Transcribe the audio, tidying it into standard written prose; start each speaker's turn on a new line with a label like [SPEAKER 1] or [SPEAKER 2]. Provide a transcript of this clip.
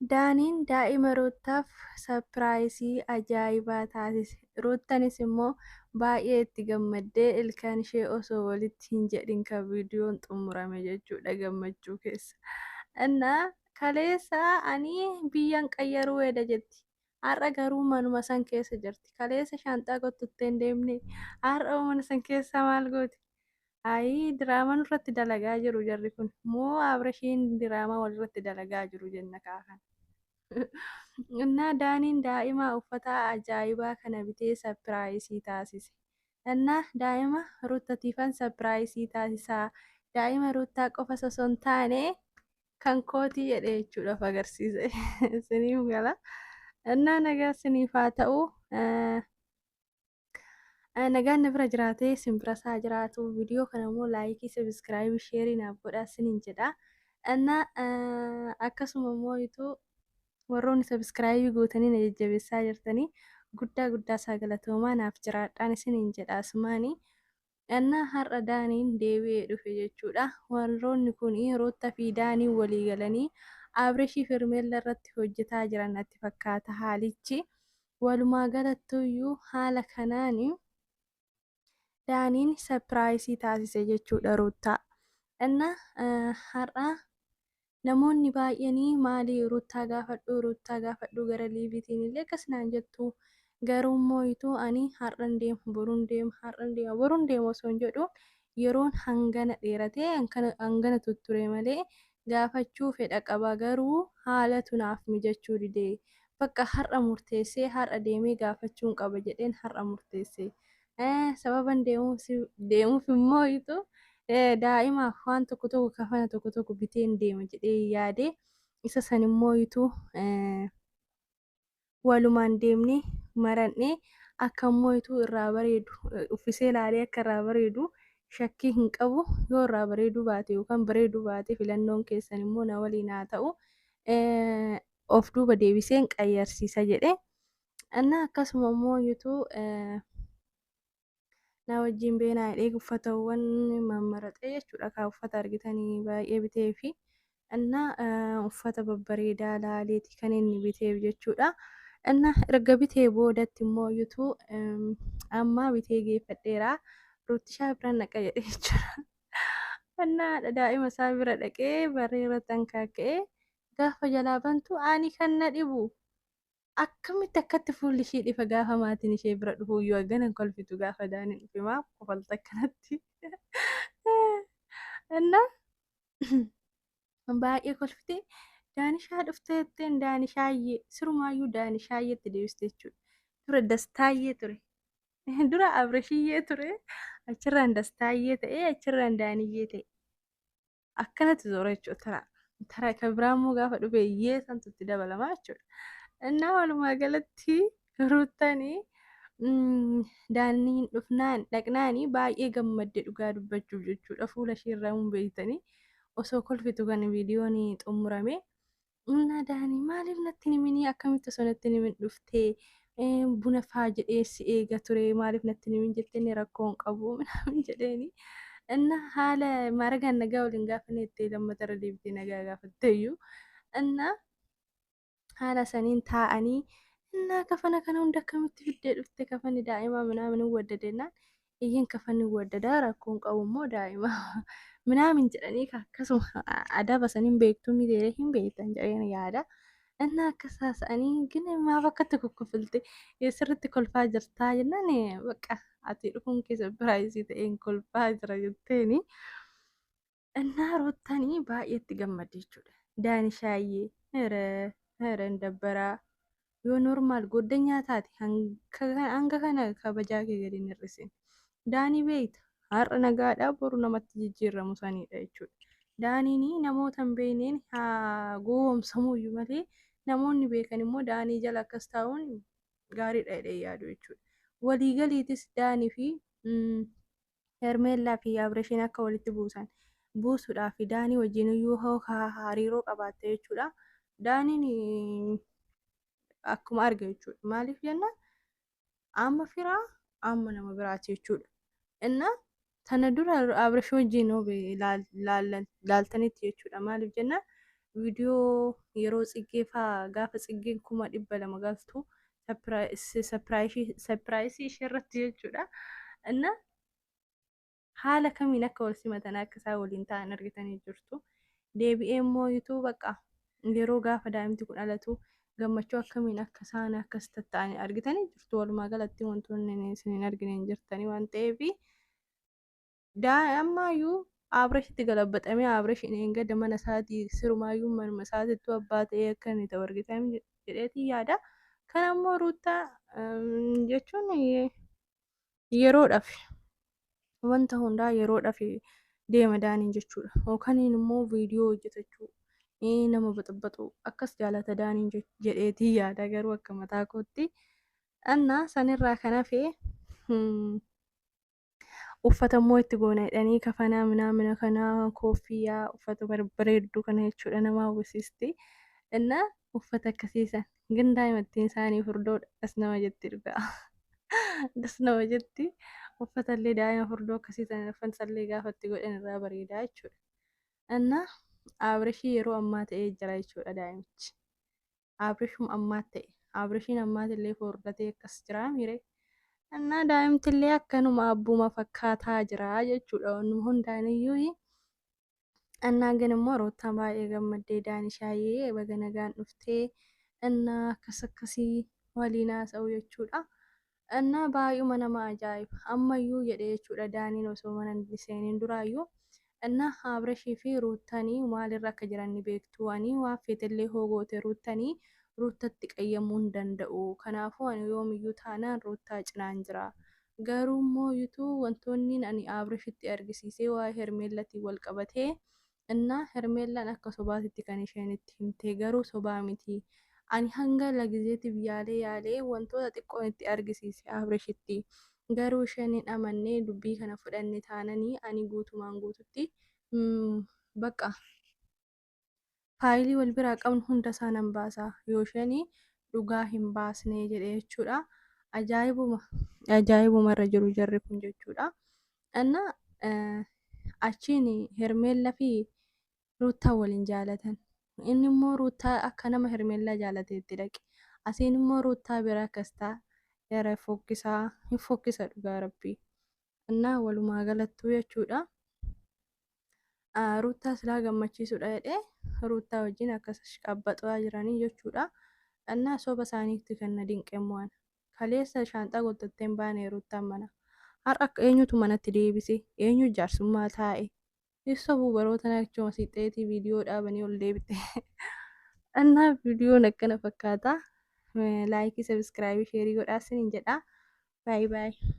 [SPEAKER 1] Daaniin daa'ima Ruuttaaf sarpiraayizii ajaa'ibaa taasise. Ruuttaanis immoo baay'ee itti gammaddee ilkaan ishee osoo walitti hin jedhin kan viidiyoon xumurame jechuudha gammachuu keessa. Innaa kaleessa ani biyyan qayyaruu eeda jetti. Har'a garuu manuma san keessa jirti. Kaleessa shaanxaa kottuttee hin deemne. Har'a mana san keessa maal gooti? Ayii diraamaa nurratti dalagaa jiru jarri kun. Moo Abirashiin diraamaa walirratti dalagaa jiru jenna kaafan. Innaa daaniin daa'ima uffata ajaa'ibaa kana bitee sarpiraayizii taasise. Innaa daa'ima ruuttatiifan sarpiraayizii taasisaa. Daa'ima ruuttaa qofa osoo hin taane kan kootii jedhe jechuudhaaf agarsiise. Isiniif gala. Innaa nagaa isiniif haa ta'u. Nagaan na bira jiraatee isin bira isaa jiraatu. Viidiyoo kana immoo laayikii, sabiskiraaybii, sheerii naaf godhaa isiniin jedha. Innaa akkasuma immoo warroonni sabiskiraaybii gootanii na jajjabeessaa jirtanii guddaa isaa galatoomaa naaf jiraadhaan isiniin jedha asumaanii. Innaa har'a daaniin deebi'ee dhufe jechuudha. Warroonni kun Ruuttaa fi daanii walii galanii Abirashii Firmeella irratti hojjetaa jiran natti fakkaata haalichi. Walumaa galattuyyuu haala kanaan daaniin sarpiraayizii taasise jechuudha Ruuttaa. Innaa har'a namoonni baay'anii maali Ruuttaa gaafadhu gara liiviitiin illee akkasnaan jettu. Garuu immoo ani har'an deema boruun deema osoo hin jedhu yeroon hangana dheeratee hangana tutture malee gaafachuu fedha qaba. Garuu haalatu naaf mijachuu didee bakka har'a murteessee har'a deemee gaafachuun qaba jedheen har'a murteesse. Sababan deemuuf immoo daa'imaaf waan tokko kafana tokko biteen deema jedhee yaade isa san immoo walumaan deemnee marannee akka immoo irraa bareedu uffisee ilaalee akka irraa bareedu shakkii hin qabu. Yoo irraa bareeduu baate yookaan bareeduu baate filannoon keessan immoo na waliin haa ta'u. Of duuba deebiseen qayyarsiisa jedhe. Innaa akkasuma immoo na wajjin beenaa hidhee uffatawwan mammaraxee jechuudha. Kan uffata argitanii baay'ee bitee fi innaa uffata babbareedaa laaleeti kan inni biteef jechuudha. Innaa erga bitee boodatti immoo amma bitee geeffadheera. Ruuttishaa biraan dhaqa jedhee jechuudha. Innaa daa'ima isaa bira dhaqee bareerratti hanqaaqee gaafa jalaa bantu ani kan na dhibu. Akkamitti akkatti fuulli ishee dhifa gaafa maatiin ishee bira dhufu iyyuu hagana kolfitu gaafa daaniin dhufe maaf kofalta akkanatti. Innaa baay'ee kolfite daanishaa dhuftee jetteen daanishaayyee sirumaayyuu daanishaayyeetti deebiste jechuudha. Dura dastaayyee ture. Dura Abirashiyyee ture. Achirraan dastaayyee ta'ee achirraan daaniyyee ta'e. Akkanatti zoora jechuudha. Tara kan biraammoo gaafa dhufe iyyee santu itti dabalamaa jechuudha. Innaa walumaa galatti Ruuttaanii daaniin dhaqnaanii baay'ee gammaddee dhugaa dubbachuuf jechuudha. Fuula ishee irraa beeytanii osoo kolfitu kan viidiyoon xumurame. Innaa daanii maaliif natti himinii akkamitti osoo natti himin dhuftee buna faa jedhee si eega ture maaliif natti himin jettee rakkoo hin qabu minaamin jedheeni. Innaa haala maragaan nagaa waliin gaafanne itti lammata irra deebitee nagaa gaafatteeyyuu. Innaa haala saniin taa'anii innaa kafana kana hunda akkamitti fiddee dhufte kafanni daa'imaa minaamin hin waddadennaan iyyin kafanni waddadaa rakkoo hin qabu immoo daa'ima minaamin jedhanii akkasuma adaba saniin beektuu miidhee hin beektan jedheen yaada. Innaa akkas haasa'anii gina maaf akkatti kokkofilte sirritti kolfaa jirtaa jennaan bakka ati dhufuun keessa biraayisii ta'een kolfaa jira jetteeni. Innaa Ruuttaanii baay'eetti gammadde jechuudha. Daanishaayyee hin dabbaraa yoo normaal goddanyaa taate hanga kana kabajaa kee gadi hin hir'isin. Daanii beeyta har'a nagaadhaa boru namatti jijjiiramu sanidha jechuudha. Daaniin namoota hin beekneen haa gowwoomsamuyyuu malee namoonni beekan immoo daanii jala akkas taa'uun gaariidha jedhee yaadu jechuudha. Waliigaliitis daanii fi Hermeellaa fi Abirashiin akka walitti buusuudhaa fi daanii wajjin iyyuu hariiroo qabaatte jechuudha. Daaniin akkuma arga jechuudha. Maaliif jennaan amma firaa amma nama biraati jechuudha. Innaa tana dura Abirashii wajjin laaltanitti jechuudha. Maaliif jennaan viidiyoo yeroo tsiggee fa'aa gaafa tsiggeen 200,000 galtu sapiraayisii ishee irratti jechuudha. Inna haala kamiin akka wal simatan akka isaan waliin ta'an argitanii jirtu. Deebi'ee immoo yituu bakka yeroo gaafa daa'imti kun dhalatu gammachuu akkamiin akka isaan akkas tatta'anii argitanii jirtu. Walumaa galatti wantoonni isin hin argine hin jirtanii waan ta'eef daa'immayyuu Abreeshitti galabbaxamee Abreeshiin eeggadda mana isaatii sirumaayyuu manuma isaatiitu abbaa ta'ee akka inni ta'u argitanii jedheetii yaada. Kan ammoo Ruutaa jechuun yeroodhaaf wanta hundaa yeroodhaaf deema daaniin jechuudha. Yookaan immoo viidiyoo hojjetachuu nama baxabbatu akkas jaalata daaniin jedheetii yaada garuu akka mataa kootti. Annaa sanirraa kan hafee uffata immoo itti goona jedhanii kafanaa minaamina kanaa koofiyyaa uffata bareedduu kana jechuudha nama hawwisiisti. Innaa uffata akkasiisan ግን daa'imtiin isaanii furdoodha as nama jetti dhugaa. Das nama jetti uffatallee daa'ima furdoo akkasiisan uffansallee gaafa itti godhan irraa bareedaa jechuudha. Innaa Abreeshii yeroo ammaa ta'ee jira jechuudha daa'imichi. Abreeshuma ammaa ta'e. Abreeshiin ammaatillee furdatee akkas jira miire. Innaa daa'imtillee akkanuma abbuma fakkaataa jira jechuudha. Wanni hundaaniyyuu innaa gan immoo Ruutaan baay'ee gammaddee daanishaayee baga nagaan dhuftee innaa akkas akkasii waliin haasa'u jechuudha. Innaa baay'uma nama ajaa'iba. Ammayyuu jedhee jechuudha daaniin osoo mana hin seeniin duraayyuu. Innaa Abreeshii fi Ruutaanii maalirra akka jiran ni beektu. Ani waan feetellee hoogoote Ruutaanii Ruutatti qayyamuu hin danda'u. Kanaafuu ani yoomiyyuu taanaan Ruutaa cinaan jira. Garuu immoo yituu wantoonni ani Abreeshitti argisiisee waa'ee Hermeellatiin wal qabatee innaa Hermeellaan akka sobaatitti kan isheen itti himte garuu sobaa miti. Ani hanga lagizeetiif yaalee wantoota xiqqoon itti argisiise Abreeshitti. Garuu isheen hin amannee dubbii kana fudhanne taananii ani guutumaan guututti bakka faayilii wal biraa qabnu hunda isaa nan baasa yoo isheen dhugaa hin baasne jedhee jechuudha. Ajaa'ibuma irra jiru jarri kun jechuudha. Innaa achiin Hermeellaa fi Ruutaa waliin jaalatan. Inni immoo Ruutaa akka nama Hermeellaa jaalateetti dhaqe. Asiin immoo Ruutaa bira akkas ta'a. Yara fokkisaa hin fokkisa dhugaa rabbii. Innaa walumaa galattuu jechuudha. Ruutaa silaa gammachiisuudha jedhee Ruutaa wajjin akkas qabbaxaa jiranii jechuudha. Innaa soba isaaniitti kan na dinqe mo'an. Kaleessa shaanxaa guuttattee hin baane Ruutaan mana. Har'a eenyutu manatti deebise? Eenyu jaarsummaa taa'e? Ibsa baroota achuma siixeetii viidiyoo dhaabanii ol deebite. Innaa viidiyoon akkana fakkaata. Laayikii, sabiskiraaybii, sheerii godhaa isiniin jedha. Baay'ee baay'ee.